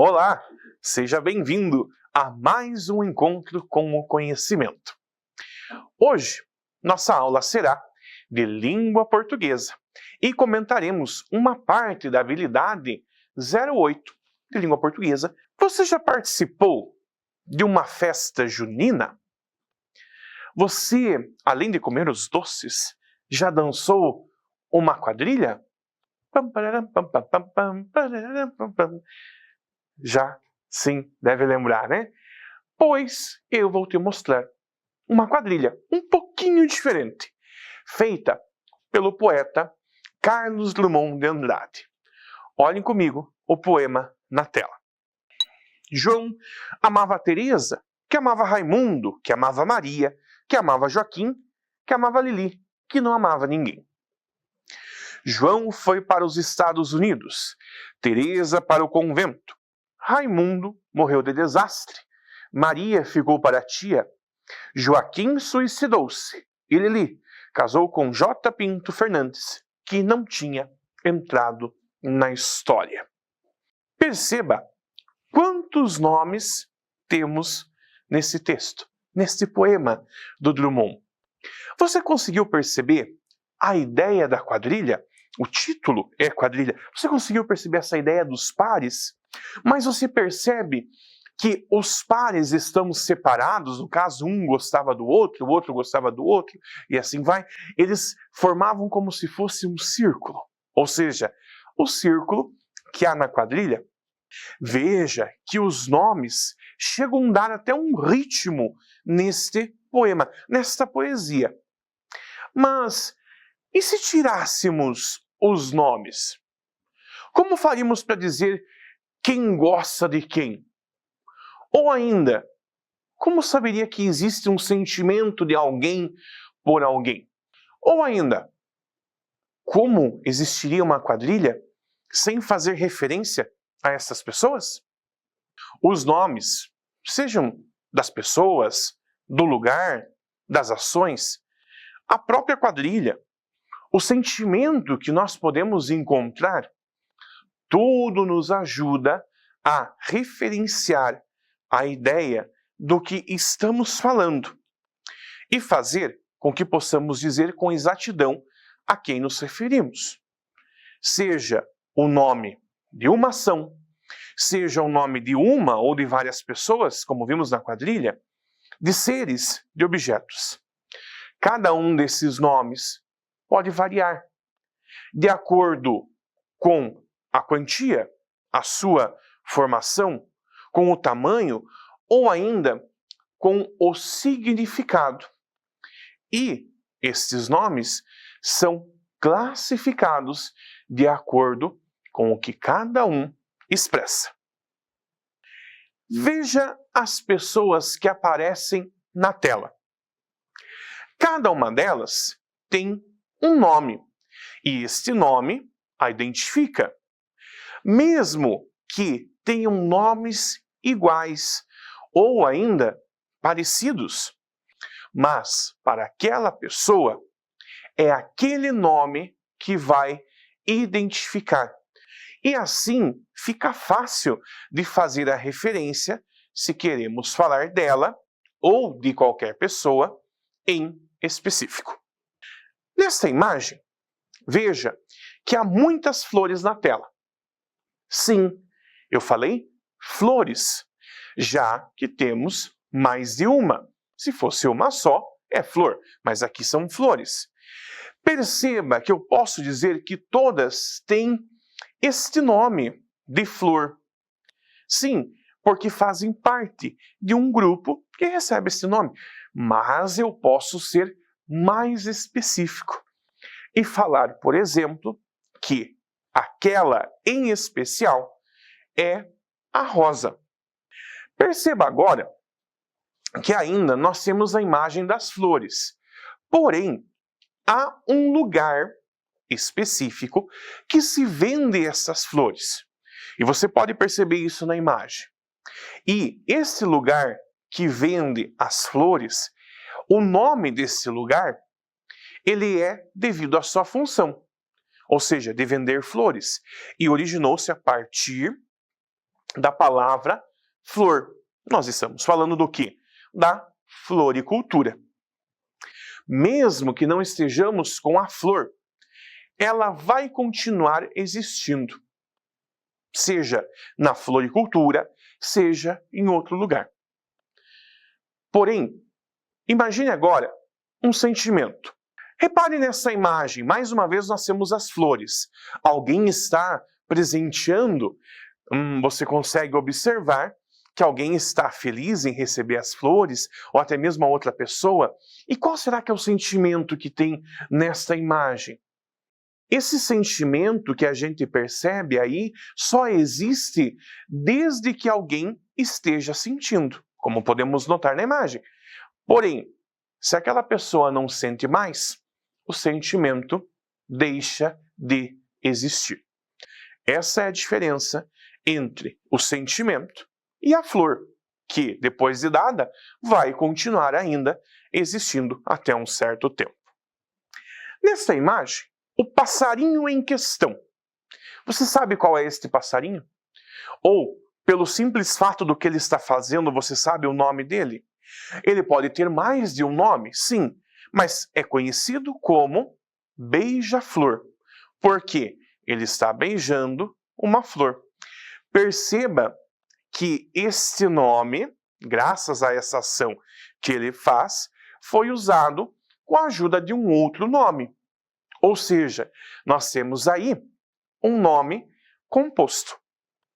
Olá, seja bem-vindo a mais um encontro com o conhecimento. Hoje, nossa aula será de língua portuguesa e comentaremos uma parte da habilidade 08 de língua portuguesa. Você já participou de uma festa junina? Você, além de comer os doces, já dançou uma quadrilha? Já, sim, deve lembrar, né? Pois eu vou te mostrar uma quadrilha um pouquinho diferente, feita pelo poeta Carlos Drummond de Andrade. Olhem comigo o poema na tela. João amava Teresa, que amava Raimundo, que amava Maria, que amava Joaquim, que amava Lili, que não amava ninguém. João foi para os Estados Unidos, Teresa para o convento. Raimundo morreu de desastre. Maria ficou para a tia. Joaquim suicidou-se. E Lili casou com J. Pinto Fernandes, que não tinha entrado na história. Perceba quantos nomes temos nesse texto, neste poema do Drummond. Você conseguiu perceber a ideia da quadrilha? O título é quadrilha. Você conseguiu perceber essa ideia dos pares? Mas você percebe que os pares estão separados, no caso um gostava do outro, o outro gostava do outro, e assim vai. Eles formavam como se fosse um círculo. Ou seja, o círculo que há na quadrilha. Veja que os nomes chegam a dar até um ritmo neste poema, nesta poesia. Mas e se tirássemos os nomes? Como faríamos para dizer quem gosta de quem? Ou ainda, como saberia que existe um sentimento de alguém por alguém? Ou ainda, como existiria uma quadrilha sem fazer referência a essas pessoas? Os nomes, sejam das pessoas, do lugar, das ações, a própria quadrilha, o sentimento que nós podemos encontrar, tudo nos ajuda a referenciar a ideia do que estamos falando e fazer com que possamos dizer com exatidão a quem nos referimos. Seja o nome de uma ação, seja o nome de uma ou de várias pessoas, como vimos na quadrilha, de seres, de objetos. Cada um desses nomes pode variar de acordo com a quantia, a sua formação, com o tamanho ou ainda com o significado. E estes nomes são classificados de acordo com o que cada um expressa. Veja as pessoas que aparecem na tela. Cada uma delas tem um nome, e este nome a identifica. Mesmo que tenham nomes iguais ou ainda parecidos, mas para aquela pessoa é aquele nome que vai identificar. E assim fica fácil de fazer a referência se queremos falar dela ou de qualquer pessoa em específico. Nesta imagem, veja que há muitas flores na tela. Sim, eu falei flores, já que temos mais de uma. Se fosse uma só, é flor, mas aqui são flores. Perceba que eu posso dizer que todas têm este nome de flor. Sim, porque fazem parte de um grupo que recebe este nome. Mas eu posso ser mais específico e falar, por exemplo, que aquela em especial é a rosa. Perceba agora que ainda nós temos a imagem das flores. Porém, há um lugar específico que se vende essas flores. E você pode perceber isso na imagem. E esse lugar que vende as flores, o nome desse lugar, ele é devido à sua função, ou seja, de vender flores. E originou-se a partir da palavra flor. Nós estamos falando do quê? Da floricultura. Mesmo que não estejamos com a flor, ela vai continuar existindo, seja na floricultura, seja em outro lugar. Porém, imagine agora um sentimento. Repare nessa imagem, mais uma vez nós temos as flores. Alguém está presenteando, você consegue observar que alguém está feliz em receber as flores, ou até mesmo a outra pessoa. E qual será que é o sentimento que tem nesta imagem? Esse sentimento que a gente percebe aí só existe desde que alguém esteja sentindo, como podemos notar na imagem. Porém, se aquela pessoa não sente mais, o sentimento deixa de existir. Essa é a diferença entre o sentimento e a flor, que, depois de dada, vai continuar ainda existindo até um certo tempo. Nesta imagem, o passarinho em questão. Você sabe qual é este passarinho? Ou, pelo simples fato do que ele está fazendo, você sabe o nome dele? Ele pode ter mais de um nome, sim, mas é conhecido como beija-flor, porque ele está beijando uma flor. Perceba que este nome, graças a essa ação que ele faz, foi usado com a ajuda de um outro nome. Ou seja, nós temos aí um nome composto.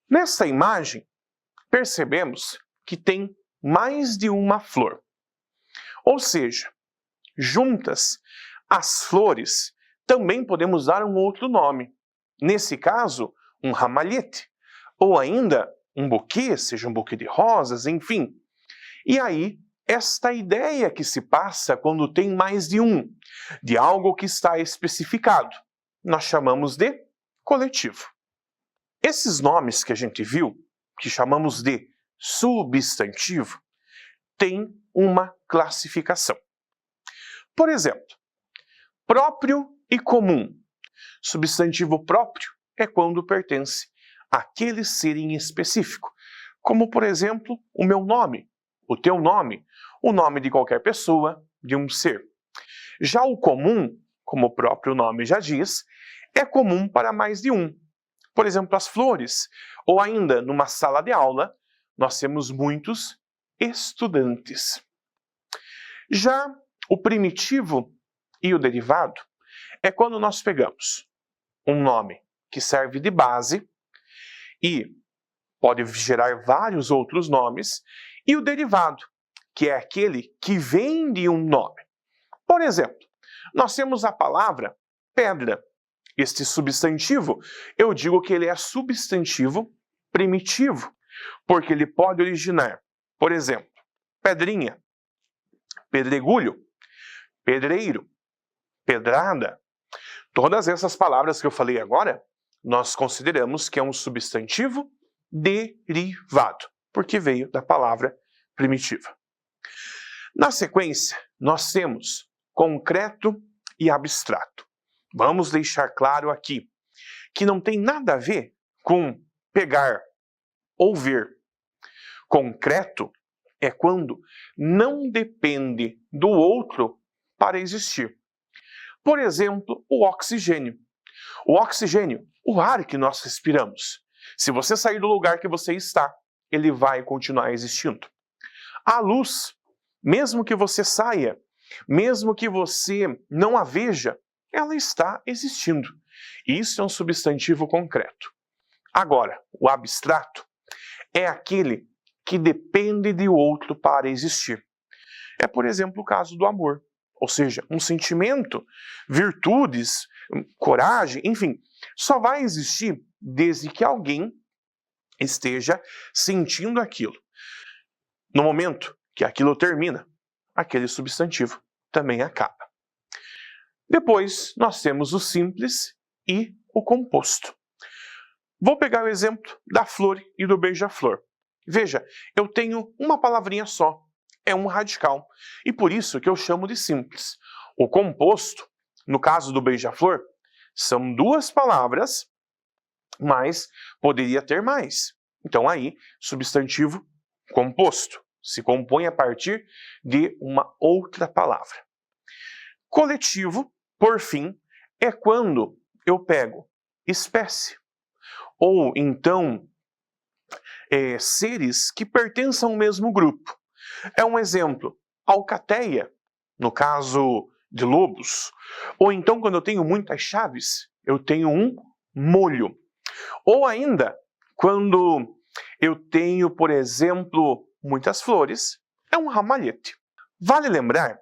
Nessa imagem, percebemos que tem mais de uma flor. Ou seja, juntas, as flores também podemos dar um outro nome. Nesse caso, um ramalhete, ou ainda um buquê, seja um buquê de rosas, enfim. E aí, esta ideia que se passa quando tem mais de algo que está especificado, nós chamamos de coletivo. Esses nomes que a gente viu, que chamamos de substantivo, têm uma classificação. Por exemplo, próprio e comum. Substantivo próprio é quando pertence àquele ser em específico, como, por exemplo, o meu nome, o teu nome, o nome de qualquer pessoa, de um ser. Já o comum, como o próprio nome já diz, é comum para mais de um. Por exemplo, as flores, ou ainda numa sala de aula, nós temos muitos estudantes. Já o primitivo e o derivado é quando nós pegamos um nome que serve de base e pode gerar vários outros nomes, e o derivado, que é aquele que vem de um nome. Por exemplo, nós temos a palavra pedra. Este substantivo, eu digo que ele é substantivo primitivo, porque ele pode originar, por exemplo, pedrinha, pedregulho, pedreiro, pedrada. Todas essas palavras que eu falei agora, nós consideramos que é um substantivo derivado, porque veio da palavra primitiva. Na sequência, nós temos concreto e abstrato. Vamos deixar claro aqui que não tem nada a ver com pegar ou ver. Concreto é quando não depende do outro para existir. Por exemplo, o oxigênio. O oxigênio, o ar que nós respiramos. Se você sair do lugar que você está, ele vai continuar existindo. A luz, mesmo que você saia, mesmo que você não a veja, ela está existindo. Isso é um substantivo concreto. Agora, o abstrato é aquele que depende de outro para existir. É, por exemplo, o caso do amor. Ou seja, um sentimento, virtudes, coragem, enfim, só vai existir desde que alguém esteja sentindo aquilo. No momento que aquilo termina, aquele substantivo também acaba. Depois, nós temos o simples e o composto. Vou pegar o exemplo da flor e do beija-flor. Veja, eu tenho uma palavrinha só, é um radical, e por isso que eu chamo de simples. O composto, no caso do beija-flor, são duas palavras, mas poderia ter mais. Então aí, substantivo composto, se compõe a partir de uma outra palavra. Coletivo, por fim, é quando eu pego espécie, ou então seres que pertencem ao mesmo grupo. É um exemplo, alcateia, no caso de lobos, ou então quando eu tenho muitas chaves, eu tenho um molho. Ou ainda, quando eu tenho, por exemplo, muitas flores, é um ramalhete. Vale lembrar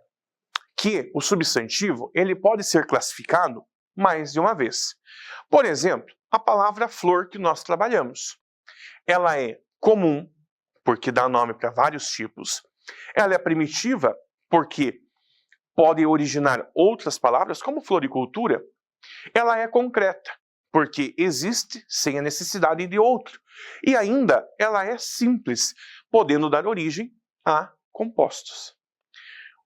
que o substantivo ele pode ser classificado mais de uma vez. Por exemplo, a palavra flor que nós trabalhamos. Ela é comum, porque dá nome para vários tipos. Ela é primitiva, porque pode originar outras palavras, como floricultura. Ela é concreta, porque existe sem a necessidade de outro. E ainda, ela é simples, podendo dar origem a compostos.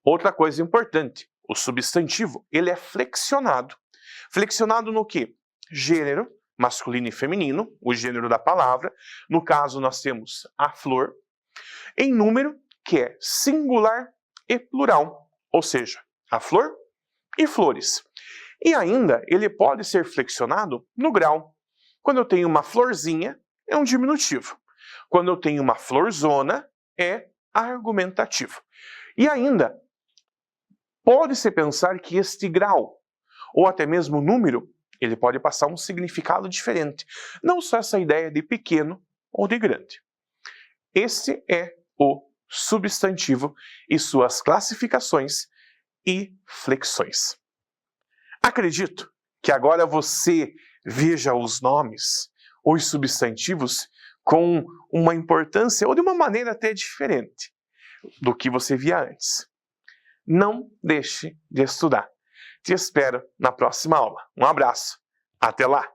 Outra coisa importante, o substantivo, ele é flexionado. Flexionado no quê? Gênero, masculino e feminino, o gênero da palavra. No caso, nós temos a flor. Em número, que é singular e plural, ou seja, a flor e flores. E ainda, ele pode ser flexionado no grau. Quando eu tenho uma florzinha, é um diminutivo. Quando eu tenho uma florzona, é argumentativo. E ainda, pode-se pensar que este grau, ou até mesmo número, ele pode passar um significado diferente. Não só essa ideia de pequeno ou de grande. Esse é o substantivo e suas classificações e flexões. Acredito que agora você veja os nomes, os substantivos, com uma importância ou de uma maneira até diferente do que você via antes. Não deixe de estudar. Te espero na próxima aula. Um abraço. Até lá!